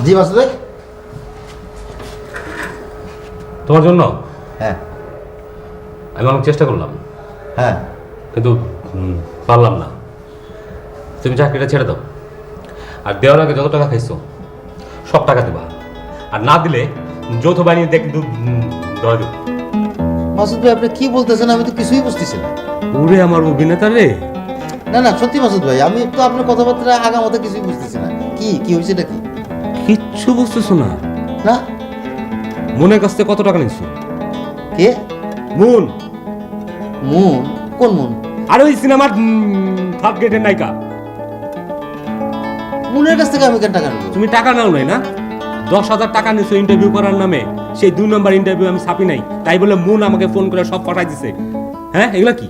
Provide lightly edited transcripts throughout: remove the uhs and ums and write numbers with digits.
জি মাসুদ ভাই। তোমার জন্য হ্যাঁ আমি অনেক চেষ্টা করলাম, হ্যাঁ। কিন্তু পারলাম না। তুমি চাকরিটা ছেড়ে দাও, আর দেওয়ার আগে যত টাকা খাইছো সব টাকা দেবা, আর না দিলে যৌথ বাহিনী দেখ কিন্তু ধরা দেব। মাসুদ ভাই আপনি কি বলতেছেন, আমি তো কিছুই বুঝতেছি না। ওরে আমার অভিনেতা রে! না না সত্যি মাসুদ ভাই, আমি তো আপনার কথাবার্তা আগামাথা কিছুই বুঝতেছি না। কি কি হয়েছে এটা কি? কিচ্ছু বুঝতেছো না? না। মনের কাছ থেকে কত টাকা নিচ্ছ? কে? মুন। মুন? কোন মুন? আর ওই সিনেমার থার্ড গ্রেডের নায়িকা। মুনের কাছ থেকে আমি কেন টাকা নেবো? তুমি টাকা নাও নাই না? 10,000 টাকা নিছো ইন্টারভিউ করার নামে। সেই 2 নম্বর ইন্টারভিউ আমি ছাপি নাই, তাই বলে মুন আমাকে ফোন করে সব পাঠাই দিছে। হ্যাঁ, এগুলা কি?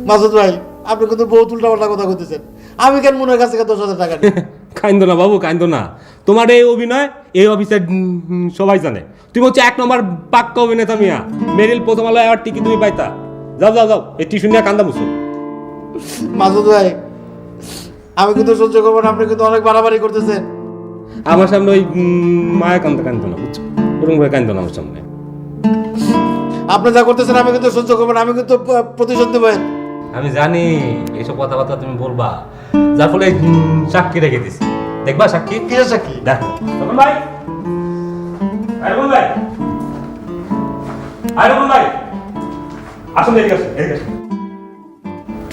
মাসুদ ভাই আপনি কিন্তু বহুত উল্টাপাল্টা কথা কইতেছেন। আমি কেন মুনের কাছ থেকে 10,000 টাকা নিব? কাইন্দো না বাবু, কাইন্দো না। তোমার এই অভিনয় এই অফিসের সবাই জানে। তুমি হচ্ছে 1 নম্বর পাক্কা অভিনেতা মিয়া। মেরিল প্রথম আলো অ্যাওয়ার্ড টিকি তুমি পাইতা। যাও যাও যাও, এই টিস্যু নিয়ে কান্দা মুছো। মাসুদ ভাই আমি কিন্তু সহ্য করবো না, আপনি কিন্তু অনেক বাড়াবাড়ি করতেছেন। আমার সামনে ওই মায়া কান্দা কান্দো না, বুঝছো? ওরকম করে কান্দো না আমার সামনে। আপনি যা করতেছেন আমি কিন্তু সহ্য করবো না, আমি কিন্তু প্রতিশোধ নেবেন। আমি জানি এইসব কথাবার্তা তুমি বলবা, যার ফলে সাক্ষী রেখে দিছি। দেখবা সাক্ষী? কিসের সাক্ষী? দেখো রকম ভাই, রকম ভাই, রকম ভাই, আসুন এদিকে আসুন, এদিকে আসুন।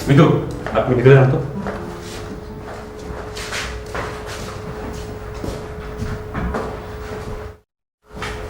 মিতু, আপনি ভিতরে যান তো।